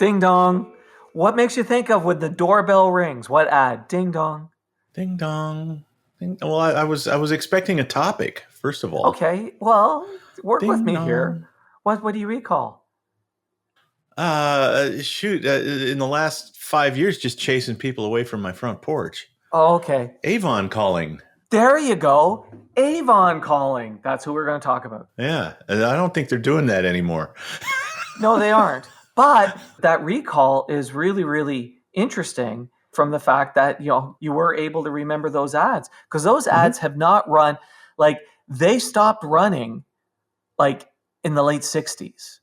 Ding dong. What makes you think of when the doorbell rings? What ad? Ding dong. Ding dong. Well, I was expecting a topic first of all. Okay, well, work with Ding me here. dong. What do you recall? Shoot! In the last 5 years, just chasing people away from my front porch. Oh, okay. Avon calling. There you go. Avon calling. That's who we're going to talk about. Yeah, and I don't think they're doing that anymore. No, they aren't. But that recall is really, really interesting from the fact that you were able to remember those ads, because those Mhm. ads have not run, like, they stopped running like in the late 60s.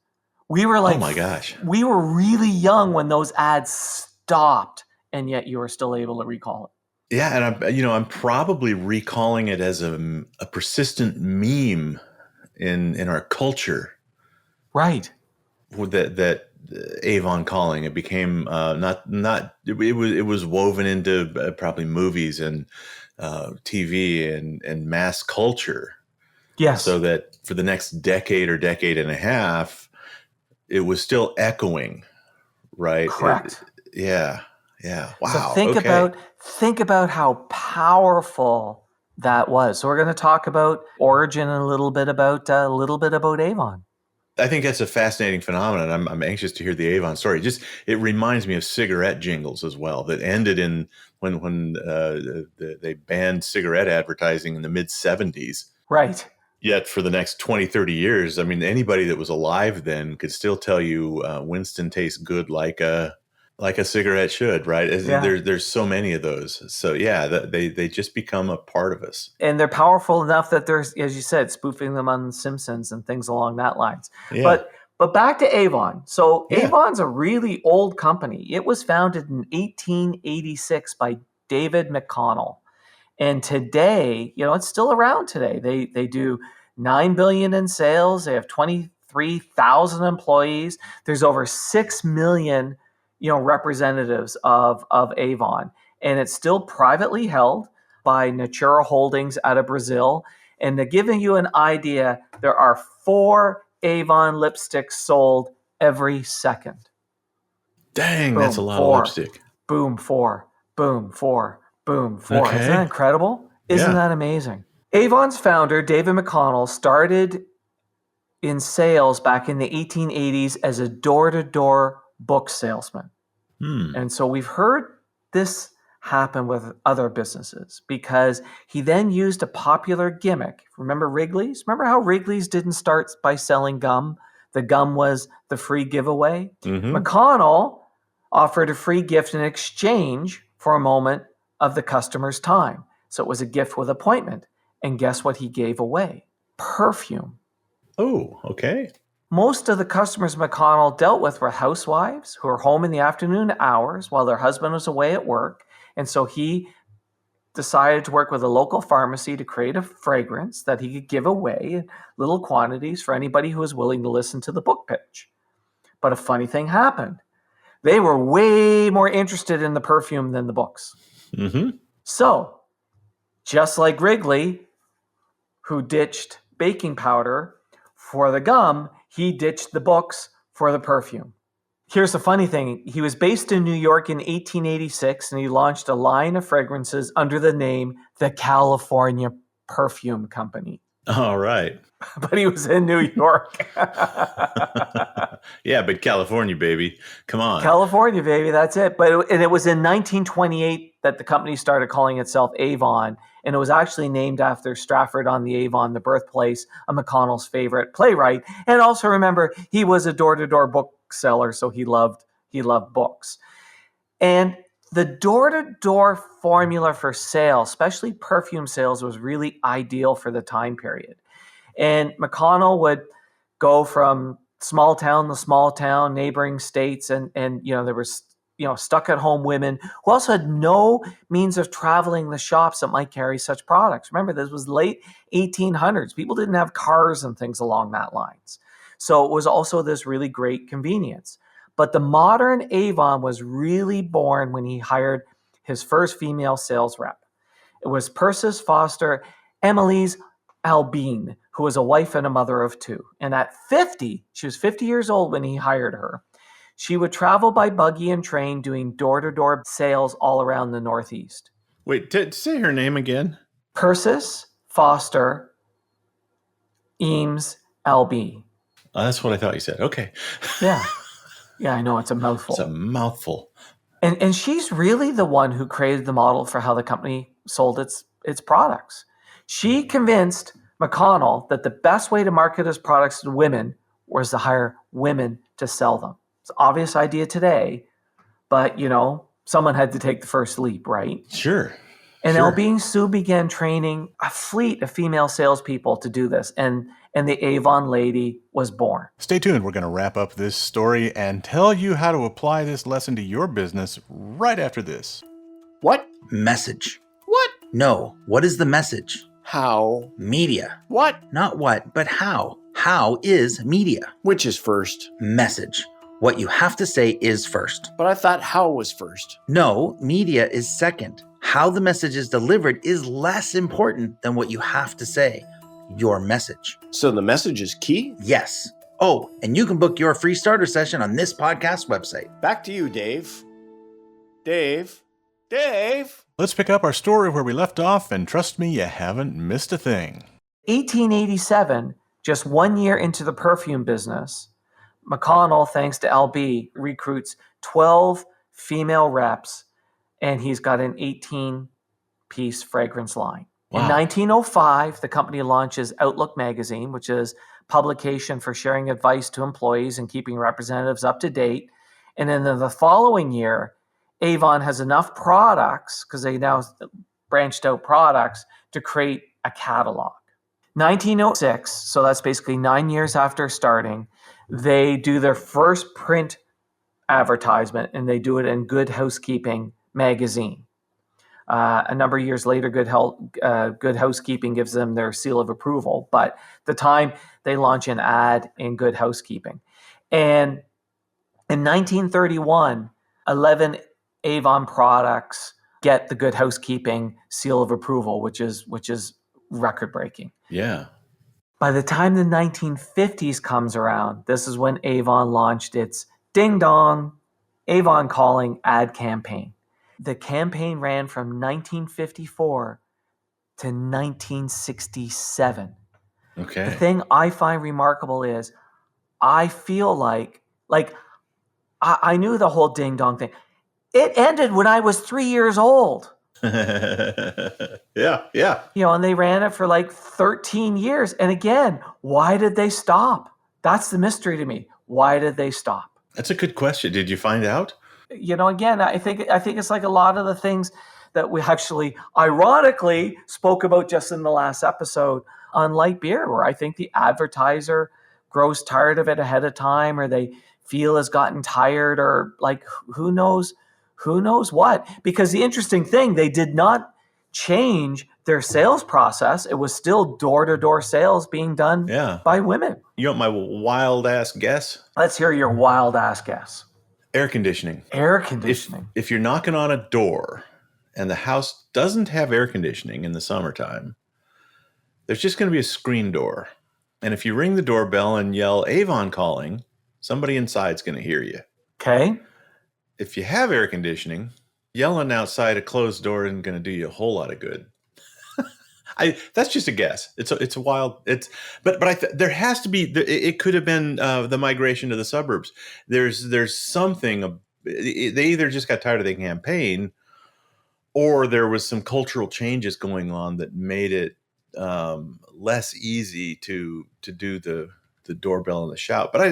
We were Oh like my gosh. we were really young when those ads stopped, and yet you were still able to recall it. Yeah, and I'm probably recalling it as a persistent meme in our culture. Right. With that Avon calling, it became not it was woven into probably movies and TV and mass culture, Yes. so that for the next decade or decade and a half, it was still echoing, right? Correct. Yeah, yeah. So Wow. Okay. think about how powerful that was. So we're going to talk about origin and a little bit about Avon. I think that's a fascinating phenomenon. I'm anxious to hear the Avon story. Just it reminds me of cigarette jingles as well that ended in when they banned cigarette advertising in the mid '70s. Right. Yet for the next 20, 30 years, I mean, anybody that was alive then could still tell you Winston tastes good like a cigarette should, right? Yeah. There's so many of those. So yeah, they just become a part of us. And they're powerful enough that there's, as you said, spoofing them on The Simpsons and things along that lines. Yeah, But back to Avon. So yeah. Avon's a really old company. It was founded in 1886 by David McConnell. And today, it's still around today. They do 9 billion in sales. They have 23,000 employees. There's over 6 million, representatives of Avon, and it's still privately held by Natura Holdings out of Brazil. And to give you an idea, there are 4 Avon lipsticks sold every second. Dang, that's a Boom, lot of 4. lipstick. Boom, 4. Boom, 4. Boom, 4. Isn't that Okay. incredible? Isn't Yeah. that amazing? Avon's founder, David McConnell, started in sales back in the 1880s as a door-to-door book salesman. Hmm. And so we've heard this happen with other businesses because he then used a popular gimmick. Remember Wrigley's? Remember how Wrigley's didn't start by selling gum? The gum was the free giveaway. Mm-hmm. McConnell offered a free gift in exchange for a moment of the customer's time. So it was a gift with appointment. And guess what he gave away? Perfume. Oh, okay. Most of the customers McConnell dealt with were housewives who were home in the afternoon hours while their husband was away at work. And so he decided to work with a local pharmacy to create a fragrance that he could give away in little quantities for anybody who was willing to listen to the book pitch. But a funny thing happened. They were way more interested in the perfume than the books. Mm-hmm. So, just like Wrigley, who ditched baking powder for the gum, he ditched the books for the perfume. Here's the funny thing. He was based in New York in 1886, and he launched a line of fragrances under the name the California Perfume Company. All right. But he was in New York. Yeah, but California, baby. Come on. California, baby, that's it. And it was in 1928 that the company started calling itself Avon, and it was actually named after Stratford-on-the-Avon, the birthplace of McConnell's favorite playwright. And also remember, he was a door-to-door bookseller, so he loved books. And the door-to-door formula for sales, especially perfume sales, was really ideal for the time period. And McConnell would go from small town to small town, neighboring states, and there was stuck at home women who also had no means of traveling the shops that might carry such products. Remember, this was late 1800s. People didn't have cars and things along that lines. So it was also this really great convenience. But the modern Avon was really born when he hired his first female sales rep. It was Persis Foster Emily's Albine, who was a wife and a mother of 2. And at 50, she was 50 years old when he hired her. She would travel by buggy and train doing door-to-door sales all around the Northeast. Wait, say her name again. Persis Foster Eames LB. That's what I thought you said. Okay. Yeah. Yeah, I know it's a mouthful. It's a mouthful. And she's really the one who created the model for how the company sold its products. She convinced McConnell that the best way to market his products to women was to hire women to sell them. It's an obvious idea today, but someone had to take the first leap, right? Sure. And sure. LB and Sue began training a fleet of female salespeople to do this, and the Avon lady was born. Stay tuned. We're going to wrap up this story and tell you how to apply this lesson to your business right after this. What? Message. What? No. What is the message? How? Media. What? Not what, but how. How is media? Which is first? Message. What you have to say is first. But I thought how was first. No, media is second. How the message is delivered is less important than what you have to say. Your message. So the message is key? Yes. Oh, and you can book your free starter session on this podcast website. Back to you, Dave. Dave? Let's pick up our story where we left off, and trust me, you haven't missed a thing. 1887, just 1 year into the perfume business, McConnell, thanks to LB, recruits 12 female reps, and he's got an 18-piece fragrance line. Wow. In 1905, the company launches Outlook magazine, which is publication for sharing advice to employees and keeping representatives up to date. And then in the following year, Avon has enough products, because they now branched out products, to create a catalog. 1906, so that's basically 9 years after starting, they do their first print advertisement, and they do it in Good Housekeeping magazine. A number of years later, Good Housekeeping gives them their seal of approval. But at the time, they launch an ad in Good Housekeeping. And in 1931, 11 Avon products get the Good Housekeeping seal of approval, which is record-breaking. Yeah. By the time the 1950s comes around, this is when Avon launched its ding-dong Avon Calling ad campaign. The campaign ran from 1954 to 1967. Okay. The thing I find remarkable is I feel like I knew the whole ding-dong thing. It ended when I was 3 years old. Yeah. And they ran it for like 13 years. And again, why did they stop? That's the mystery to me. Why did they stop? That's a good question. Did you find out? Again, I think it's like a lot of the things that we actually ironically spoke about just in the last episode on light beer, where I think the advertiser grows tired of it ahead of time, or they feel has gotten tired, or like who knows what. Because the interesting thing, they did not change their sales process. It was still door-to-door sales being done by women. You want my wild ass guess? Let's hear your wild ass guess. Air conditioning. Air conditioning. If you're knocking on a door and the house doesn't have air conditioning in the summertime, there's just going to be a screen door. And if you ring the doorbell and yell Avon Calling, somebody inside's going to hear you. Okay. If you have air conditioning, yelling outside a closed door isn't going to do you a whole lot of good. That's just a guess. It's a wild. But there has to be. It could have been the migration to the suburbs. There's something. They either just got tired of the campaign, or there was some cultural changes going on that made it less easy to do the doorbell and the shout. But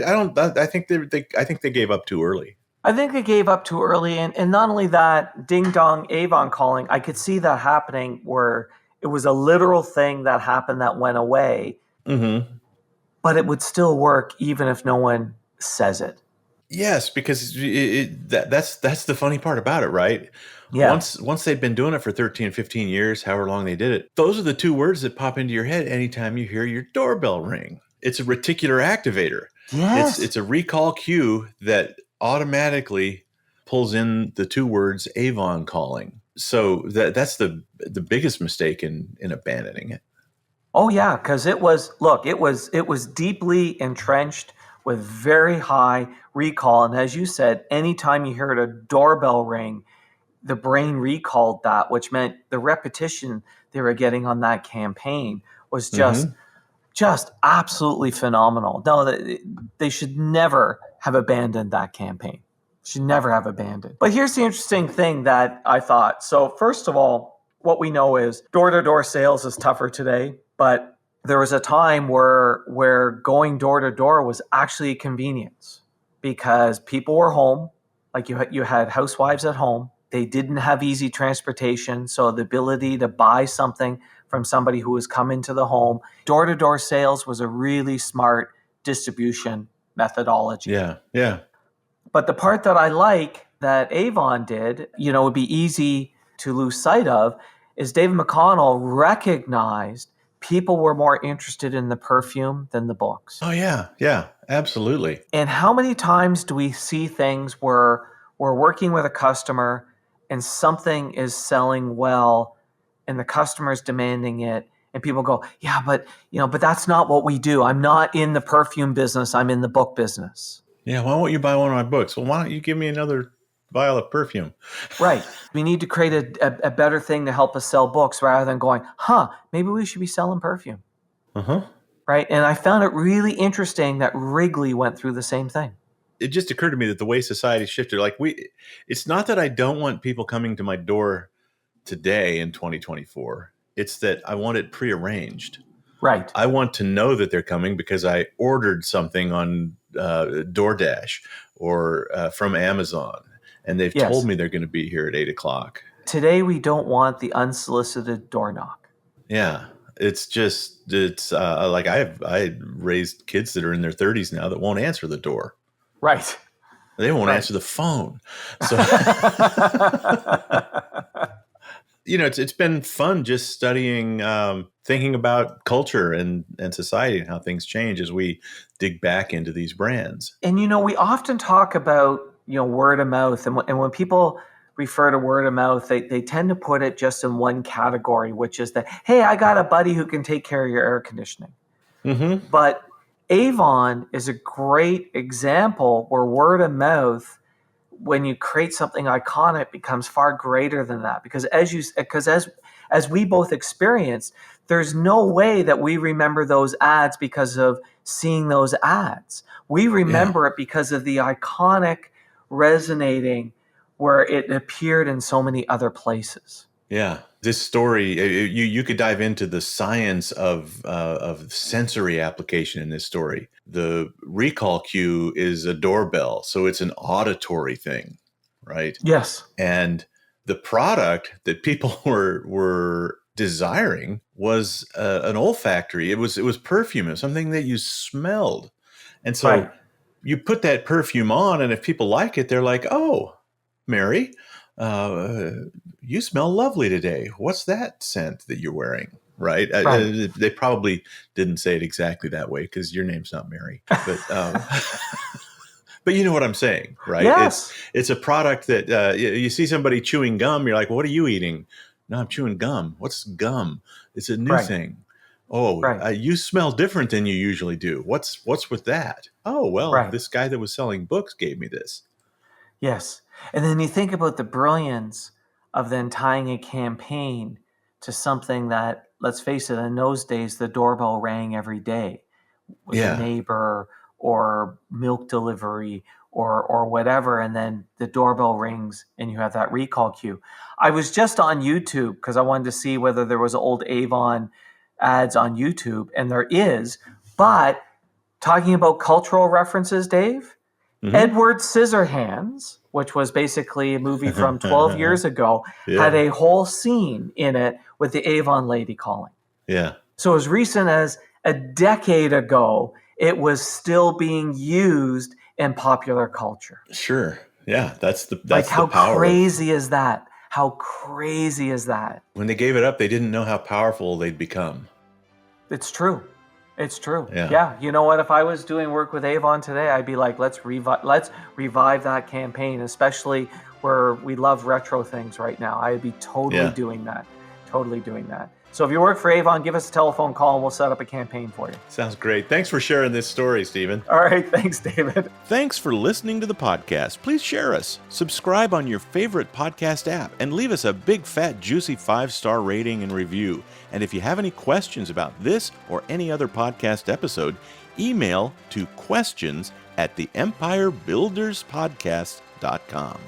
I think they gave up too early. I think they gave up too early, and not only that, ding dong Avon Calling. I could see that happening where it was a literal thing that happened that went away, but it would still work even if no one says it. Yes, because that's the funny part about it, right? Yeah. Once they've been doing it for 13, 15 years, however long they did it, those are the two words that pop into your head anytime you hear your doorbell ring. It's a reticular activator. Yes. It's a recall cue that automatically pulls in the two words Avon Calling. So that's the biggest mistake in abandoning it. Oh yeah, because it was deeply entrenched with very high recall. And as you said, anytime you heard a doorbell ring, the brain recalled that, which meant the repetition they were getting on that campaign was just absolutely phenomenal. No, they should never have abandoned that campaign. Should never have abandoned. But here's the interesting thing that I thought. So first of all, what we know is door-to-door sales is tougher today, but there was a time where going door-to-door was actually a convenience because people were home. Like you had housewives at home. They didn't have easy transportation, so the ability to buy something from somebody who was coming to the home. Door-to-door sales was a really smart distribution methodology. Yeah. But the part that I like that Avon did, would be easy to lose sight of, is David McConnell recognized people were more interested in the perfume than the books. Oh, yeah, absolutely. And how many times do we see things where we're working with a customer and something is selling well and the customer's demanding it and people go, yeah, but that's not what we do. I'm not in the perfume business. I'm in the book business. Yeah, why won't you buy one of my books? Well, why don't you give me another vial of perfume? Right. We need to create a better thing to help us sell books rather than going, maybe we should be selling perfume. Right. And I found it really interesting that Wrigley went through the same thing. It just occurred to me that the way society shifted, it's not that I don't want people coming to my door today in 2024. It's that I want it prearranged. Right. I want to know that they're coming because I ordered something on DoorDash or from Amazon, and they've told me they're going to be here at 8:00. Today, we don't want the unsolicited door knock. Yeah. It's like I raised kids that are in their 30s now that won't answer the door. Right. They won't answer the phone. So, it's been fun just studying, thinking about culture and society and how things change as we dig back into these brands. And, we often talk about, word of mouth. And when people refer to word of mouth, they tend to put it just in one category, which is that, hey, I got a buddy who can take care of your air conditioning. But Avon is a great example where word of mouth, when you create something iconic, becomes far greater than that. Because as we both experienced, there's no way that we remember those ads because of seeing those ads. We remember it because of the iconic resonating where it appeared in so many other places. Yeah. This story, you could dive into the science of sensory application in this story. The recall cue is a doorbell, so it's an auditory thing, right? Yes. And the product that people were desiring was an olfactory. It was perfume. It was something that you smelled, and so you put that perfume on, and if people like it, they're like, "Oh, Mary, you smell lovely today. What's that scent that you're wearing?" Right? They probably didn't say it exactly that way because your name's not Mary, but but you know what I'm saying, right? Yes. It's a product that you see somebody chewing gum. You're like, "What are you eating?" "No, I'm chewing gum." "What's gum?" "It's a new thing." "Oh, you smell different than you usually do. What's with that?" "Oh, well, this guy that was selling books gave me this." Yes. And then you think about the brilliance of then tying a campaign to something that, let's face it, in those days, the doorbell rang every day with a neighbor or milk delivery or whatever. And then the doorbell rings and you have that recall cue. I was just on YouTube because I wanted to see whether there was old Avon ads on YouTube, and there is. But talking about cultural references, Dave, Edward Scissorhands, which was basically a movie from 12 years ago, had a whole scene in it with the Avon lady calling. Yeah. So as recent as a decade ago, it was still being used in popular culture. Sure. Yeah. That's how the power. Crazy is that? How crazy is that? When they gave it up, they didn't know how powerful they'd become. It's true. It's true. Yeah. You know what? If I was doing work with Avon today, I'd be like, let's revive that campaign, especially where we love retro things right now. I'd be totally doing that. Totally doing that. So if you work for Avon, give us a telephone call and we'll set up a campaign for you. Sounds great. Thanks for sharing this story, Stephen. All right. Thanks, David. Thanks for listening to the podcast. Please share us, subscribe on your favorite podcast app, and leave us a big, fat, juicy 5-star rating and review. And if you have any questions about this or any other podcast episode, email to questions@theempirebuilderspodcast.com.